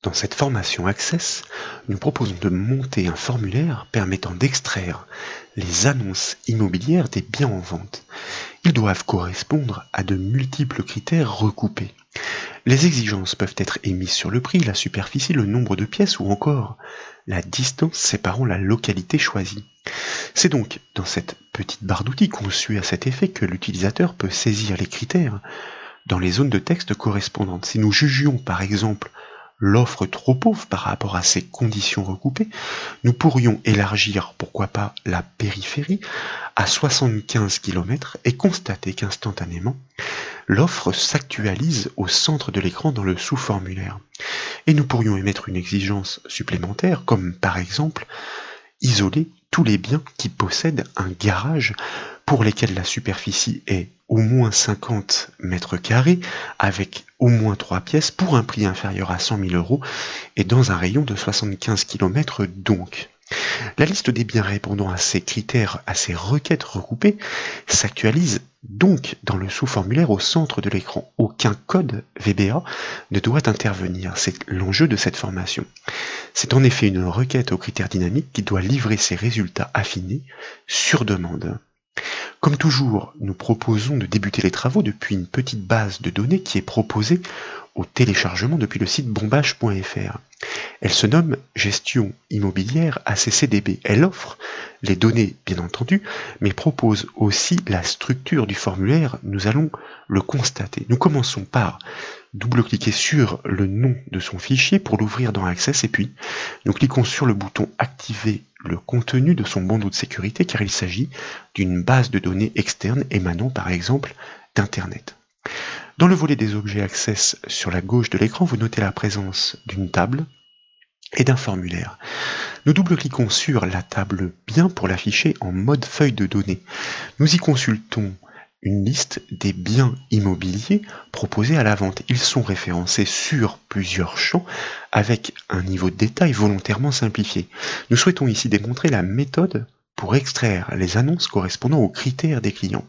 Dans cette formation Access, nous proposons de monter un formulaire permettant d'extraire les annonces immobilières des biens en vente. Ils doivent correspondre à de multiples critères recoupés. Les exigences peuvent être émises sur le prix, la superficie, le nombre de pièces ou encore la distance séparant la localité choisie. C'est donc dans cette petite barre d'outils conçue à cet effet que l'utilisateur peut saisir les critères dans les zones de texte correspondantes. Si nous jugions par exemple l'offre trop pauvre par rapport à ces conditions recoupées, nous pourrions élargir, pourquoi pas, la périphérie à 75 km et constater qu'instantanément, l'offre s'actualise au centre de l'écran dans le sous-formulaire. Et nous pourrions émettre une exigence supplémentaire, comme par exemple isoler tous les biens qui possèdent un garage pour lesquels la superficie est au moins 50 mètres carrés avec au moins 3 pièces pour un prix inférieur à 100 000 € et dans un rayon de 75 km donc. La liste des biens répondant à ces critères, à ces requêtes recoupées, s'actualise donc dans le sous-formulaire au centre de l'écran. Aucun code VBA ne doit intervenir, c'est l'enjeu de cette formation. C'est en effet une requête aux critères dynamiques qui doit livrer ses résultats affinés sur demande. Comme toujours, nous proposons de débuter les travaux depuis une petite base de données qui est proposée au téléchargement depuis le site bombage.fr. Elle se nomme Gestion immobilière ACCDB. Elle offre les données, bien entendu, mais propose aussi la structure du formulaire. Nous allons le constater. Nous commençons par double-cliquer sur le nom de son fichier pour l'ouvrir dans Access et puis nous cliquons sur le bouton Activer le contenu de son bandeau de sécurité car il s'agit d'une base de données externe émanant par exemple d'Internet. Dans le volet des objets Access sur la gauche de l'écran, vous notez la présence d'une table et d'un formulaire. Nous double-cliquons sur la table Biens pour l'afficher en mode feuille de données. Nous y consultons une liste des biens immobiliers proposés à la vente. Ils sont référencés sur plusieurs champs avec un niveau de détail volontairement simplifié. Nous souhaitons ici démontrer la méthode pour extraire les annonces correspondant aux critères des clients.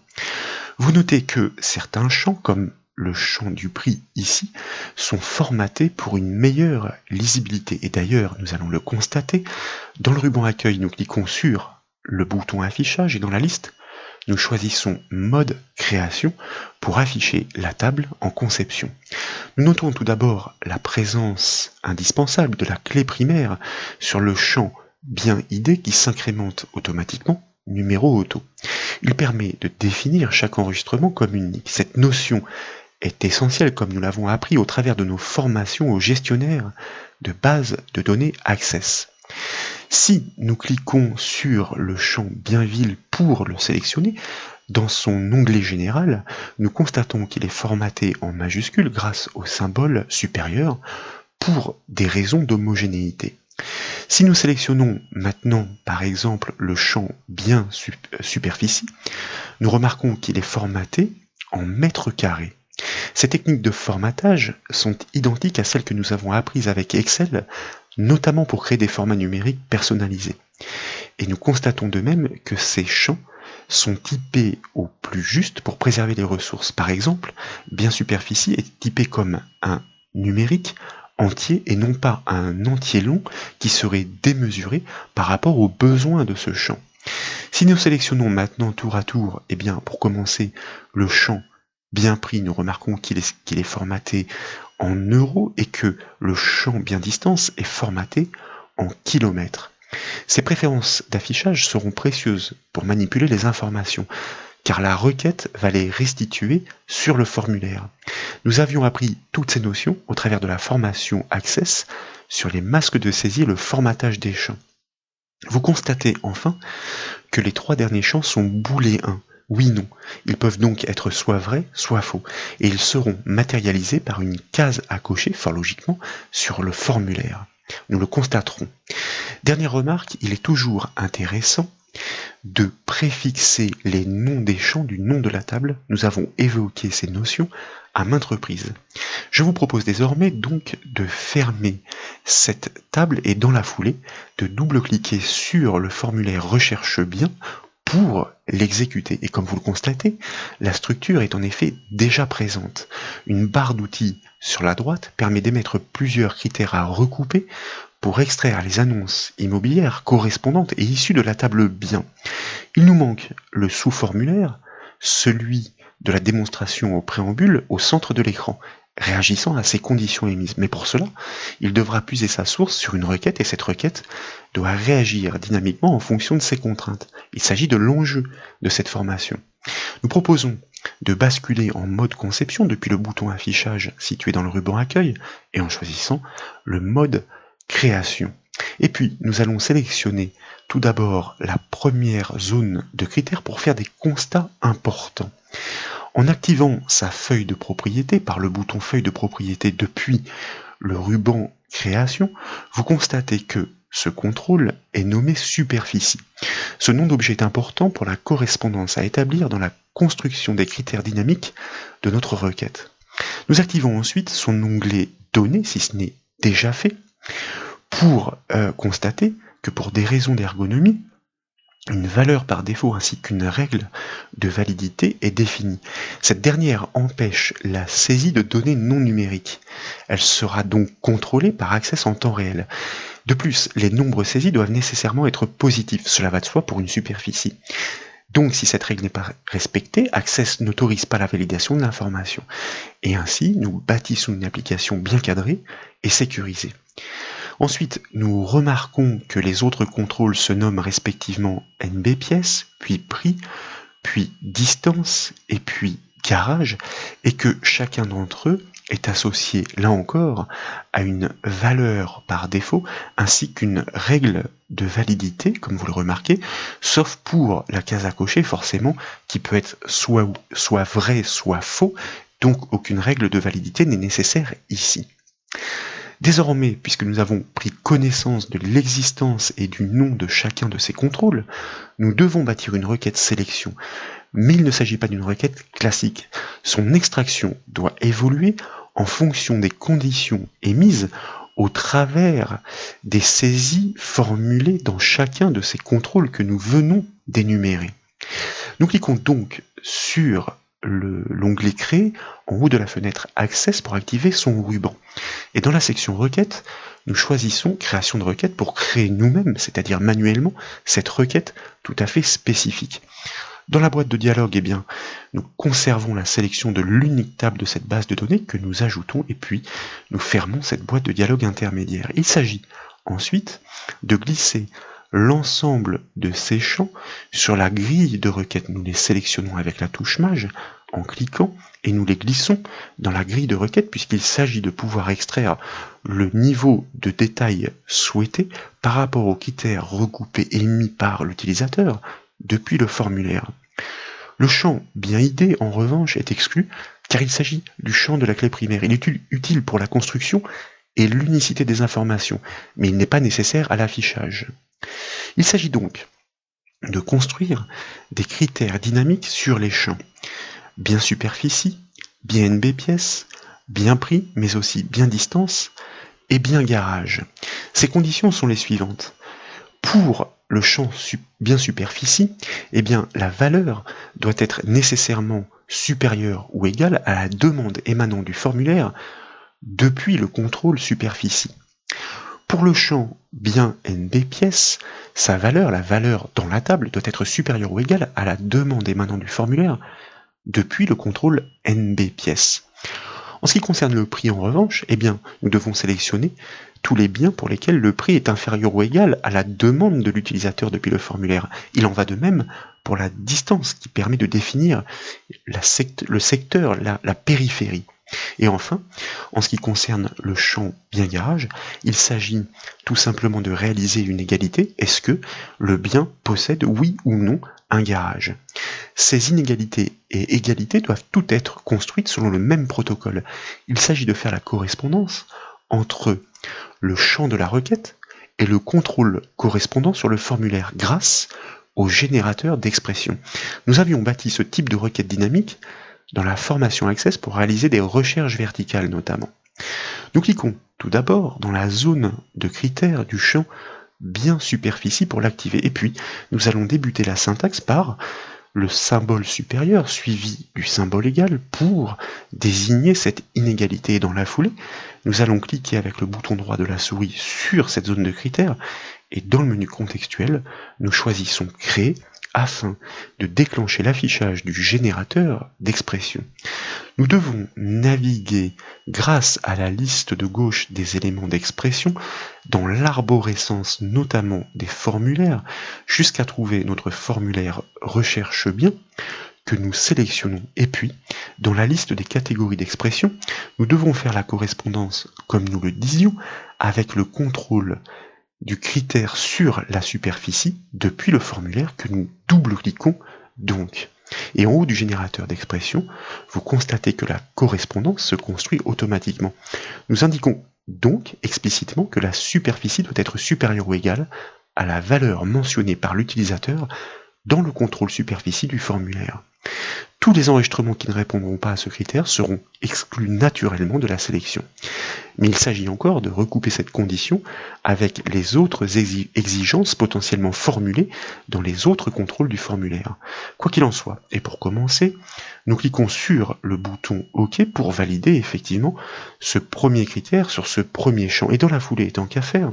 Vous notez que certains champs, comme le champ du prix ici, sont formatés pour une meilleure lisibilité. Et d'ailleurs, nous allons le constater, dans le ruban accueil, nous cliquons sur le bouton affichage et dans la liste, nous choisissons mode création pour afficher la table en conception. Nous notons tout d'abord la présence indispensable de la clé primaire sur le champ bien ID qui s'incrémente automatiquement, numéro auto. Il permet de définir chaque enregistrement comme unique. Cette notion est essentielle comme nous l'avons appris au travers de nos formations aux gestionnaires de bases de données Access. Si nous cliquons sur le champ Bienville pour le sélectionner, dans son onglet général, nous constatons qu'il est formaté en majuscule grâce au symbole supérieur pour des raisons d'homogénéité. Si nous sélectionnons maintenant par exemple le champ Bien superficie, nous remarquons qu'il est formaté en mètres carrés. Ces techniques de formatage sont identiques à celles que nous avons apprises avec Excel, notamment pour créer des formats numériques personnalisés. Et nous constatons de même que ces champs sont typés au plus juste pour préserver les ressources. Par exemple, Bien superficie est typé comme un numérique entier et non pas un entier long qui serait démesuré par rapport aux besoins de ce champ. Si nous sélectionnons maintenant tour à tour, eh bien pour commencer, le champ Bien prix, nous remarquons qu'il est formaté en euros et que le champ Bien distance est formaté en kilomètres. Ces préférences d'affichage seront précieuses pour manipuler les informations, car la requête va les restituer sur le formulaire. Nous avions appris toutes ces notions au travers de la formation Access sur les masques de saisie et le formatage des champs. Vous constatez enfin que les 3 derniers champs sont booléens. Oui, non. Ils peuvent donc être soit vrais, soit faux. Et ils seront matérialisés par une case à cocher, fort logiquement, sur le formulaire. Nous le constaterons. Dernière remarque, il est toujours intéressant de préfixer les noms des champs du nom de la table. Nous avons évoqué ces notions à maintes reprises. Je vous propose désormais donc de fermer cette table et dans la foulée de double-cliquer sur le formulaire Recherche bien pour l'exécuter. Et comme vous le constatez, la structure est en effet déjà présente. Une barre d'outils sur la droite permet d'émettre plusieurs critères à recouper pour extraire les annonces immobilières correspondantes et issues de la table bien. Il nous manque le sous-formulaire, celui de la démonstration au préambule au centre de l'écran, réagissant à ces conditions émises. Mais pour cela, il devra puiser sa source sur une requête et cette requête doit réagir dynamiquement en fonction de ses contraintes. Il s'agit de l'enjeu de cette formation. Nous proposons de basculer en mode conception depuis le bouton affichage situé dans le ruban accueil et en choisissant le mode création. Et puis, nous allons sélectionner tout d'abord la première zone de critères pour faire des constats importants. En activant sa feuille de propriété par le bouton feuille de propriété depuis le ruban création, vous constatez que ce contrôle est nommé superficie. Ce nom d'objet est important pour la correspondance à établir dans la construction des critères dynamiques de notre requête. Nous activons ensuite son onglet données, si ce n'est déjà fait, pour constater que pour des raisons d'ergonomie, une valeur par défaut ainsi qu'une règle de validité est définie. Cette dernière empêche la saisie de données non numériques. Elle sera donc contrôlée par Access en temps réel. De plus, les nombres saisis doivent nécessairement être positifs, cela va de soi pour une superficie. Donc si cette règle n'est pas respectée, Access n'autorise pas la validation de l'information. Et ainsi, nous bâtissons une application bien cadrée et sécurisée. Ensuite, nous remarquons que les autres contrôles se nomment respectivement NB pièce, puis prix, puis distance, et puis garage, et que chacun d'entre eux est associé, là encore, à une valeur par défaut, ainsi qu'une règle de validité, comme vous le remarquez, sauf pour la case à cocher, forcément, qui peut être soit vrai, soit faux, donc aucune règle de validité n'est nécessaire ici. Désormais, puisque nous avons pris connaissance de l'existence et du nom de chacun de ces contrôles, nous devons bâtir une requête sélection. Mais il ne s'agit pas d'une requête classique. Son extraction doit évoluer en fonction des conditions émises au travers des saisies formulées dans chacun de ces contrôles que nous venons d'énumérer. Nous cliquons donc sur l'onglet Créer en haut de la fenêtre Access pour activer son ruban. Et dans la section Requête, nous choisissons Création de requête pour créer nous-mêmes, c'est-à-dire manuellement, cette requête tout à fait spécifique. Dans la boîte de dialogue, eh bien, nous conservons la sélection de l'unique table de cette base de données que nous ajoutons et puis nous fermons cette boîte de dialogue intermédiaire. Il s'agit ensuite de glisser l'ensemble de ces champs sur la grille de requête. Nous les sélectionnons avec la touche Maj en cliquant et nous les glissons dans la grille de requête puisqu'il s'agit de pouvoir extraire le niveau de détail souhaité par rapport aux critères recoupés émis par l'utilisateur depuis le formulaire. Le champ bien ID en revanche est exclu car il s'agit du champ de la clé primaire. Il est utile pour la construction et l'unicité des informations, mais il n'est pas nécessaire à l'affichage. Il s'agit donc de construire des critères dynamiques sur les champs. Bien superficie, bien NB pièce, bien prix, mais aussi bien distance et bien garage. Ces conditions sont les suivantes. Pour le champ bien superficie, eh bien, la valeur doit être nécessairement supérieure ou égale à la demande émanant du formulaire depuis le contrôle superficie. Pour le champ bien NB pièce, sa valeur, la valeur dans la table, doit être supérieure ou égale à la demande émanant du formulaire depuis le contrôle NB pièce. En ce qui concerne le prix en revanche, eh bien, nous devons sélectionner tous les biens pour lesquels le prix est inférieur ou égal à la demande de l'utilisateur depuis le formulaire. Il en va de même pour la distance qui permet de définir le secteur, la périphérie. Et enfin, en ce qui concerne le champ bien garage, il s'agit tout simplement de réaliser une égalité. Est-ce que le bien possède, oui ou non, un garage? Ces inégalités et égalités doivent toutes être construites selon le même protocole. Il s'agit de faire la correspondance entre le champ de la requête et le contrôle correspondant sur le formulaire grâce au générateur d'expression. Nous avions bâti ce type de requête dynamique dans la formation Access pour réaliser des recherches verticales notamment. Nous cliquons tout d'abord dans la zone de critères du champ bien superficie pour l'activer. Et puis, nous allons débuter la syntaxe par le symbole supérieur suivi du symbole égal pour désigner cette inégalité. Et dans la foulée, nous allons cliquer avec le bouton droit de la souris sur cette zone de critères et dans le menu contextuel, nous choisissons Créer afin de déclencher l'affichage du générateur d'expression. Nous devons naviguer grâce à la liste de gauche des éléments d'expression dans l'arborescence notamment des formulaires jusqu'à trouver notre formulaire Recherche bien que nous sélectionnons. Et puis, dans la liste des catégories d'expression, nous devons faire la correspondance, comme nous le disions, avec le contrôle du critère sur la superficie depuis le formulaire que nous double-cliquons donc. Et en haut du générateur d'expression, vous constatez que la correspondance se construit automatiquement. Nous indiquons donc explicitement que la superficie doit être supérieure ou égale à la valeur mentionnée par l'utilisateur dans le contrôle superficie du formulaire. Tous les enregistrements qui ne répondront pas à ce critère seront exclus naturellement de la sélection. Mais il s'agit encore de recouper cette condition avec les autres exigences potentiellement formulées dans les autres contrôles du formulaire. Quoi qu'il en soit, et pour commencer, nous cliquons sur le bouton OK pour valider effectivement ce premier critère sur ce premier champ. Et dans la foulée, tant qu'à faire,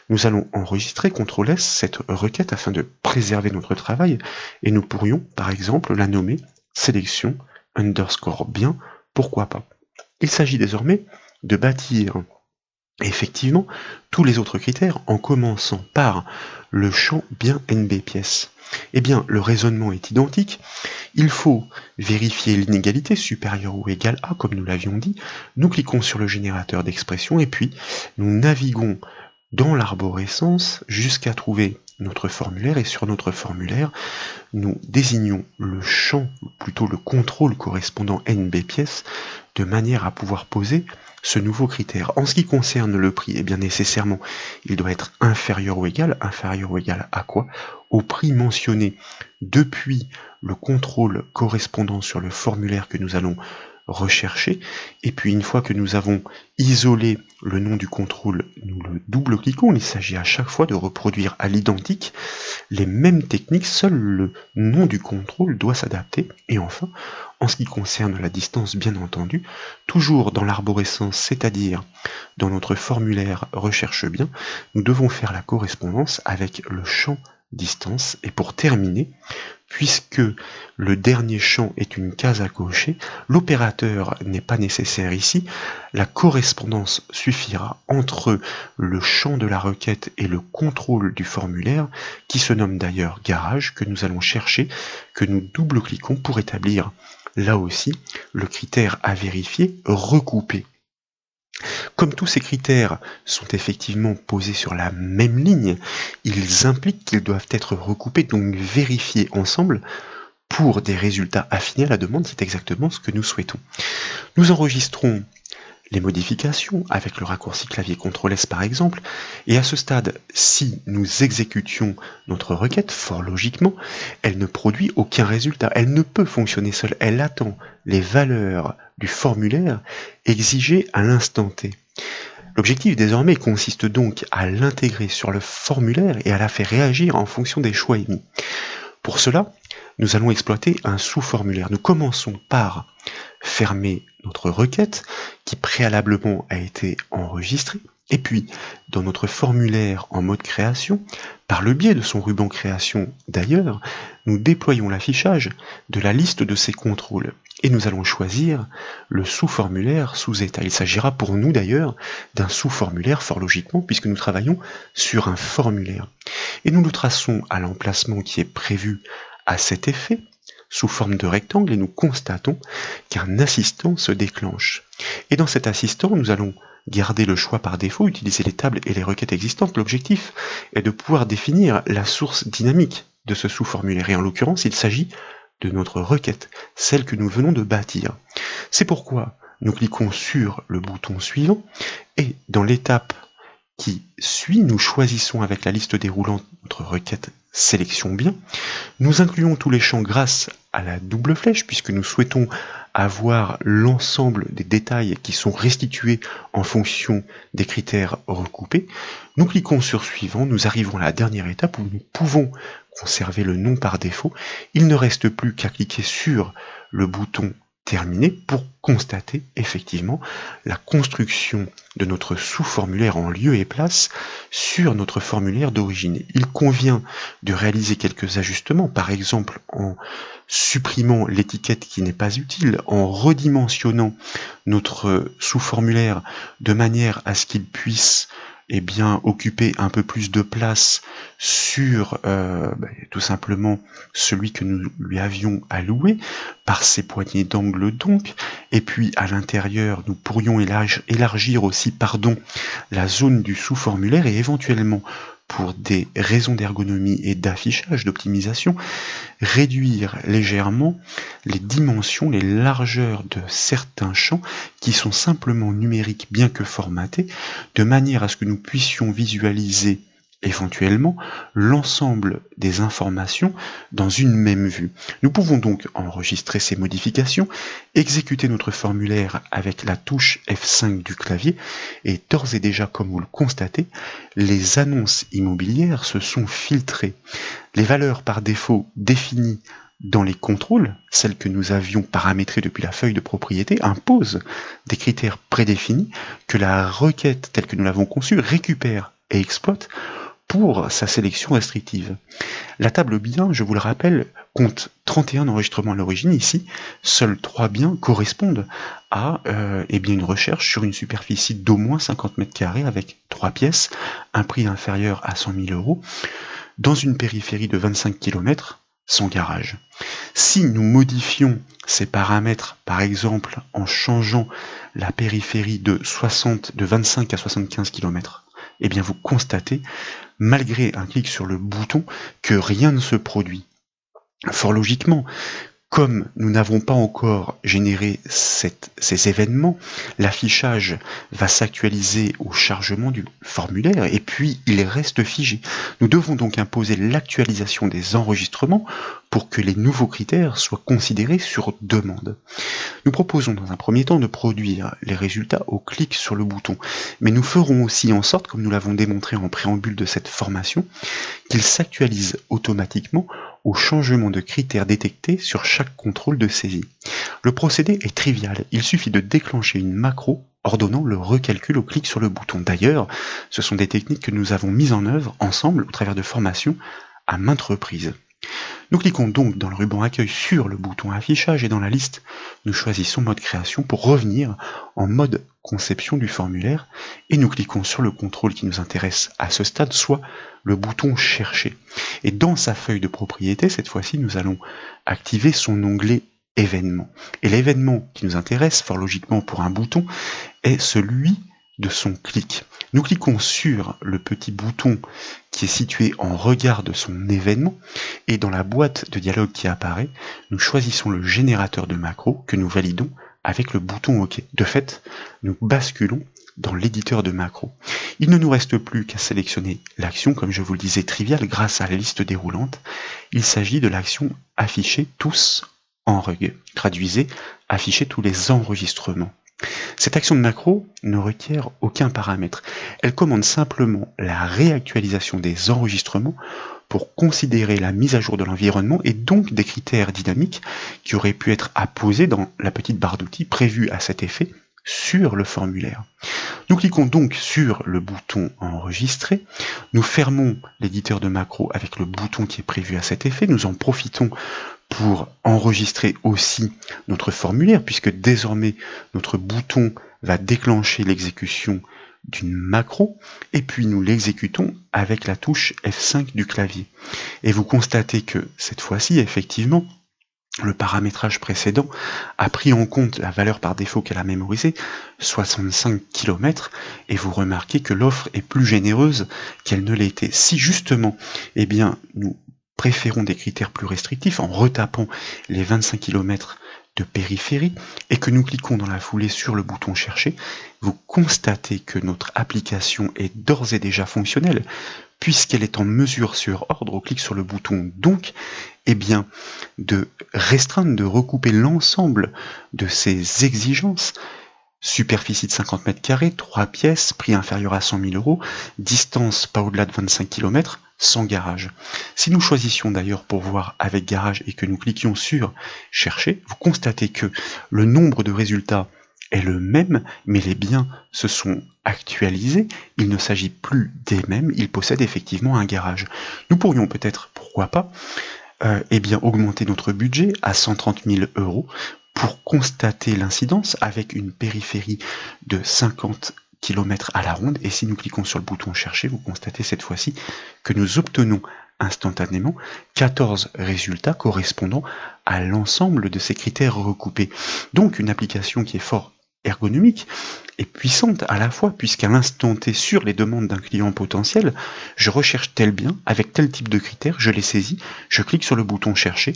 nous allons enregistrer CTRL-S cette requête afin de préserver notre travail et nous pourrions par exemple la nommer sélection underscore bien, pourquoi pas. Il s'agit désormais de bâtir effectivement tous les autres critères en commençant par le champ bien NB pièce. Eh bien, le raisonnement est identique. Il faut vérifier l'inégalité supérieure ou égale à, comme nous l'avions dit. Nous cliquons sur le générateur d'expression et puis nous naviguons dans l'arborescence jusqu'à trouver notre formulaire et sur notre formulaire, nous désignons le champ, ou plutôt le contrôle correspondant NB pièce, de manière à pouvoir poser ce nouveau critère. En ce qui concerne le prix, eh bien nécessairement, il doit être inférieur ou égal à quoi? Au prix mentionné depuis le contrôle correspondant sur le formulaire que nous allons rechercher, et puis une fois que nous avons isolé le nom du contrôle, nous le double-cliquons. Il s'agit à chaque fois de reproduire à l'identique les mêmes techniques, seul le nom du contrôle doit s'adapter. Et enfin, en ce qui concerne la distance, bien entendu, toujours dans l'arborescence, c'est-à-dire dans notre formulaire Recherche bien, nous devons faire la correspondance avec le champ distance. Et pour terminer, puisque le dernier champ est une case à cocher, l'opérateur n'est pas nécessaire ici, la correspondance suffira entre le champ de la requête et le contrôle du formulaire, qui se nomme d'ailleurs garage, que nous allons chercher, que nous double-cliquons pour établir, là aussi, le critère à vérifier recoupé. Comme tous ces critères sont effectivement posés sur la même ligne, ils impliquent qu'ils doivent être recoupés, donc vérifiés ensemble pour des résultats affinés à la demande. C'est exactement ce que nous souhaitons. Nous enregistrons les modifications avec le raccourci clavier CTRL-S par exemple, et à ce stade, si nous exécutions notre requête, fort logiquement, elle ne produit aucun résultat, elle ne peut fonctionner seule, elle attend les valeurs du formulaire exigées à l'instant T. L'objectif désormais consiste donc à l'intégrer sur le formulaire et à la faire réagir en fonction des choix émis. Pour cela, nous allons exploiter un sous-formulaire. Nous commençons par fermer notre requête qui préalablement a été enregistrée. Et puis, dans notre formulaire en mode création, par le biais de son ruban création d'ailleurs, nous déployons l'affichage de la liste de ces contrôles. Et nous allons choisir le sous-formulaire sous état. Il s'agira pour nous d'ailleurs d'un sous-formulaire fort logiquement puisque nous travaillons sur un formulaire. Et nous le traçons à l'emplacement qui est prévu à cet effet, sous forme de rectangle, et nous constatons qu'un assistant se déclenche. Et dans cet assistant, nous allons garder le choix par défaut, utiliser les tables et les requêtes existantes. L'objectif est de pouvoir définir la source dynamique de ce sous-formulaire. Et en l'occurrence, il s'agit de notre requête, celle que nous venons de bâtir. C'est pourquoi nous cliquons sur le bouton suivant, et dans l'étape qui suit, nous choisissons avec la liste déroulante notre requête sélection bien. Nous incluons tous les champs grâce à la double flèche puisque nous souhaitons avoir l'ensemble des détails qui sont restitués en fonction des critères recoupés. Nous cliquons sur suivant, nous arrivons à la dernière étape où nous pouvons conserver le nom par défaut. Il ne reste plus qu'à cliquer sur le bouton terminé pour constater effectivement la construction de notre sous-formulaire en lieu et place sur notre formulaire d'origine. Il convient de réaliser quelques ajustements, par exemple en supprimant l'étiquette qui n'est pas utile, en redimensionnant notre sous-formulaire de manière à ce qu'il puisse occuper un peu plus de place sur tout simplement celui que nous lui avions alloué par ses poignées d'angle donc, et puis à l'intérieur nous pourrions élargir aussi la zone du sous-formulaire et éventuellement pour des raisons d'ergonomie et d'affichage, d'optimisation, réduire légèrement les dimensions, les largeurs de certains champs qui sont simplement numériques bien que formatés, de manière à ce que nous puissions visualiser éventuellement l'ensemble des informations dans une même vue. Nous pouvons donc enregistrer ces modifications, exécuter notre formulaire avec la touche F5 du clavier et d'ores et déjà, comme vous le constatez, les annonces immobilières se sont filtrées. Les valeurs par défaut définies dans les contrôles, celles que nous avions paramétrées depuis la feuille de propriété, imposent des critères prédéfinis que la requête telle que nous l'avons conçue récupère et exploite pour sa sélection restrictive. La table biens, je vous le rappelle, compte 31 enregistrements à l'origine. Ici, seuls 3 biens correspondent à une recherche sur une superficie d'au moins 50 m² avec 3 pièces, un prix inférieur à 100 000 €, dans une périphérie de 25 km, sans garage. Si nous modifions ces paramètres, par exemple en changeant la périphérie de 25 à 75 km, vous constatez, malgré un clic sur le bouton, que rien ne se produit. Fort logiquement, comme nous n'avons pas encore généré ces événements, l'affichage va s'actualiser au chargement du formulaire et puis il reste figé. Nous devons donc imposer l'actualisation des enregistrements pour que les nouveaux critères soient considérés sur demande. Nous proposons dans un premier temps de produire les résultats au clic sur le bouton, mais nous ferons aussi en sorte, comme nous l'avons démontré en préambule de cette formation, qu'ils s'actualisent automatiquement au changement de critères détectés sur chaque contrôle de saisie. Le procédé est trivial, il suffit de déclencher une macro ordonnant le recalcul au clic sur le bouton. D'ailleurs, ce sont des techniques que nous avons mises en œuvre ensemble au travers de formations à maintes reprises. Nous cliquons donc dans le ruban accueil sur le bouton affichage et dans la liste, nous choisissons mode création pour revenir en mode conception du formulaire et nous cliquons sur le contrôle qui nous intéresse à ce stade, soit le bouton chercher. Et dans sa feuille de propriété, cette fois-ci, nous allons activer son onglet événement. Et l'événement qui nous intéresse, fort logiquement pour un bouton, est celui de son clic. Nous cliquons sur le petit bouton qui est situé en regard de son événement et dans la boîte de dialogue qui apparaît, nous choisissons le générateur de macros que nous validons avec le bouton OK. De fait, nous basculons dans l'éditeur de macros. Il ne nous reste plus qu'à sélectionner l'action, comme je vous le disais, triviale grâce à la liste déroulante. Il s'agit de l'action afficher tous en reg. Traduisez, afficher tous les enregistrements. Cette action de macro ne requiert aucun paramètre. Elle commande simplement la réactualisation des enregistrements pour considérer la mise à jour de l'environnement et donc des critères dynamiques qui auraient pu être apposés dans la petite barre d'outils prévue à cet effet sur le formulaire. Nous cliquons donc sur le bouton enregistrer, nous fermons l'éditeur de macro avec le bouton qui est prévu à cet effet, nous en profitons pour enregistrer aussi notre formulaire puisque désormais notre bouton va déclencher l'exécution d'une macro et puis nous l'exécutons avec la touche F5 du clavier. Et vous constatez que cette fois-ci, effectivement, le paramétrage précédent a pris en compte la valeur par défaut qu'elle a mémorisée, 65 km, et vous remarquez que l'offre est plus généreuse qu'elle ne l'était. Si justement, nous préférons des critères plus restrictifs en retapant les 25 km de périphérie et que nous cliquons dans la foulée sur le bouton chercher, vous constatez que notre application est d'ores et déjà fonctionnelle puisqu'elle est en mesure sur ordre, on clique sur le bouton donc, eh bien, de restreindre, de recouper l'ensemble de ces exigences. Superficie de 50 mètres carrés, 3 pièces, prix inférieur à 100 000 euros, distance pas au-delà de 25 km, sans garage. Si nous choisissions d'ailleurs pour voir avec garage et que nous cliquions sur chercher, vous constatez que le nombre de résultats est le même, mais les biens se sont actualisés, il ne s'agit plus des mêmes, ils possèdent effectivement un garage. Nous pourrions peut-être, pourquoi pas, eh bien, augmenter notre budget à 130 000 euros pour constater l'incidence avec une périphérie de 50 km à la ronde. Et si nous cliquons sur le bouton chercher, vous constatez cette fois-ci que nous obtenons instantanément 14 résultats correspondant à l'ensemble de ces critères recoupés. Donc une application qui est fort ergonomique et puissante à la fois, puisqu'à l'instant T, sur les demandes d'un client potentiel, je recherche tel bien avec tel type de critères, je les saisis, je clique sur le bouton chercher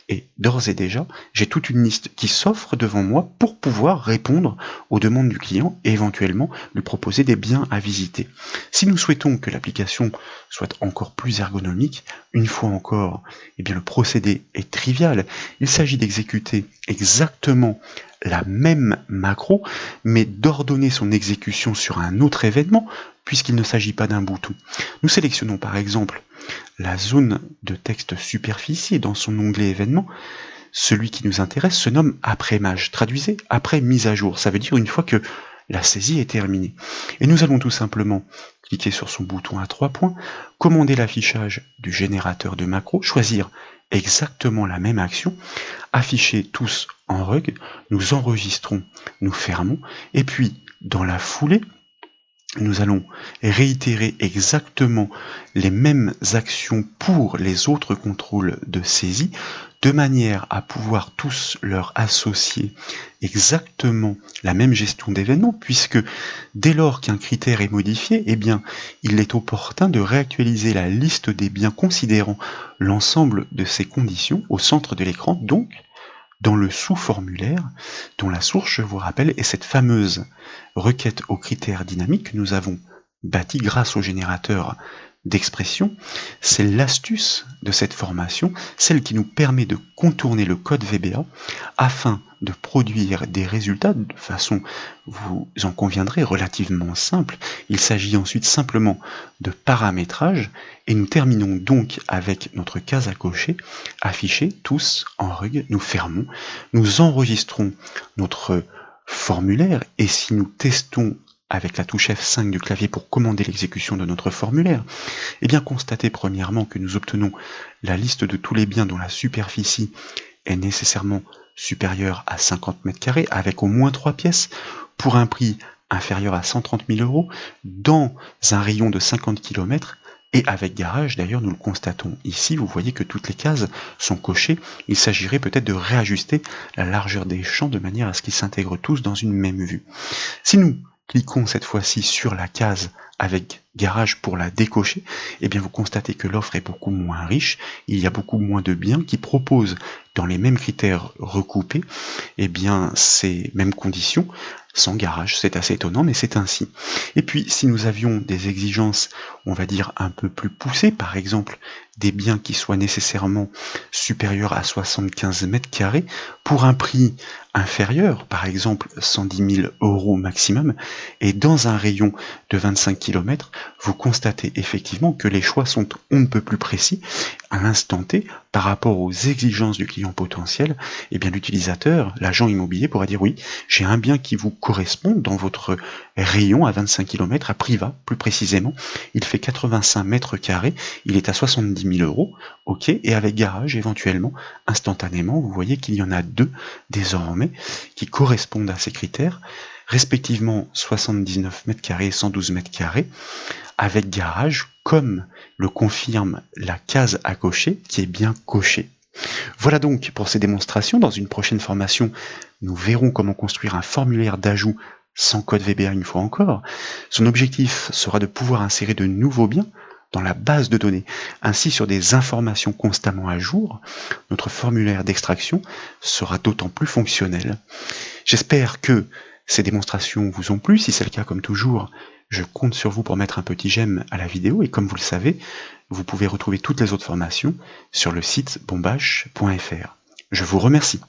et d'ores et déjà, j'ai toute une liste qui s'offre devant moi pour pouvoir répondre aux demandes du client et éventuellement lui proposer des biens à visiter. Si nous souhaitons que l'application soit encore plus ergonomique, une fois encore, eh bien le procédé est trivial. Il s'agit d'exécuter exactement la même macro, mais d'ordonner son exécution sur un autre événement, puisqu'il ne s'agit pas d'un bouton. Nous sélectionnons par exemple la zone de texte superficie et dans son onglet événements, celui qui nous intéresse se nomme après mage. Traduisez après mise à jour. Ça veut dire une fois que la saisie est terminée. Et nous allons tout simplement cliquer sur son bouton à 3 points, commander l'affichage du générateur de macro, choisir exactement la même action, afficher tous en rug, nous enregistrons, nous fermons, et puis dans la foulée, nous allons réitérer exactement les mêmes actions pour les autres contrôles de saisie, de manière à pouvoir tous leur associer exactement la même gestion d'événements, puisque dès lors qu'un critère est modifié, eh bien, il est opportun de réactualiser la liste des biens considérant l'ensemble de ces conditions au centre de l'écran, donc dans le sous-formulaire, dont la source, je vous rappelle, est cette fameuse requête aux critères dynamiques que nous avons bâtie grâce au générateur d'expression. C'est l'astuce de cette formation, celle qui nous permet de contourner le code VBA afin de produire des résultats de façon, vous en conviendrez, relativement simple. Il s'agit ensuite simplement de paramétrage et nous terminons donc avec notre case à cocher, afficher tous en rug, nous fermons, nous enregistrons notre formulaire et si nous testons avec la touche F5 du clavier pour commander l'exécution de notre formulaire, eh bien constatez premièrement que nous obtenons la liste de tous les biens dont la superficie est nécessairement supérieure à 50 mètres carrés avec au moins 3 pièces pour un prix inférieur à 130 000 euros dans un rayon de 50 km et avec garage. D'ailleurs, nous le constatons ici, vous voyez que toutes les cases sont cochées. Il s'agirait peut-être de réajuster la largeur des champs de manière à ce qu'ils s'intègrent tous dans une même vue. Si nous cliquons cette fois-ci sur la case avec garage pour la décocher, et bien vous constatez que l'offre est beaucoup moins riche, il y a beaucoup moins de biens qui proposent dans les mêmes critères recoupés, et bien ces mêmes conditions sans garage. C'est assez étonnant, mais c'est ainsi. Et puis si nous avions des exigences, on va dire un peu plus poussées, par exemple des biens qui soient nécessairement supérieurs à 75 mètres carrés, pour un prix inférieur, par exemple 110 000 euros maximum, et dans un rayon de 25 km, vous constatez effectivement que les choix sont on ne peut plus précis à l'instant T par rapport aux exigences du client potentiel. Et bien l'utilisateur, l'agent immobilier pourrait dire oui, j'ai un bien qui vous correspond dans votre rayon à 25 km à Privas, plus précisément, il fait 85 mètres carrés, il est à 70 000 euros, ok, et avec garage éventuellement, instantanément, vous voyez qu'il y en a deux désormais qui correspondent à ces critères, respectivement 79 mètres carrés et 112 mètres carrés, avec garage, comme le confirme la case à cocher, qui est bien cochée. Voilà donc pour ces démonstrations. Dans une prochaine formation, nous verrons comment construire un formulaire d'ajout sans code VBA une fois encore. Son objectif sera de pouvoir insérer de nouveaux biens dans la base de données. Ainsi, sur des informations constamment à jour, notre formulaire d'extraction sera d'autant plus fonctionnel. J'espère que ces démonstrations vous ont plu. Si c'est le cas, comme toujours, je compte sur vous pour mettre un petit j'aime à la vidéo. Et comme vous le savez, vous pouvez retrouver toutes les autres formations sur le site bombache.fr. Je vous remercie.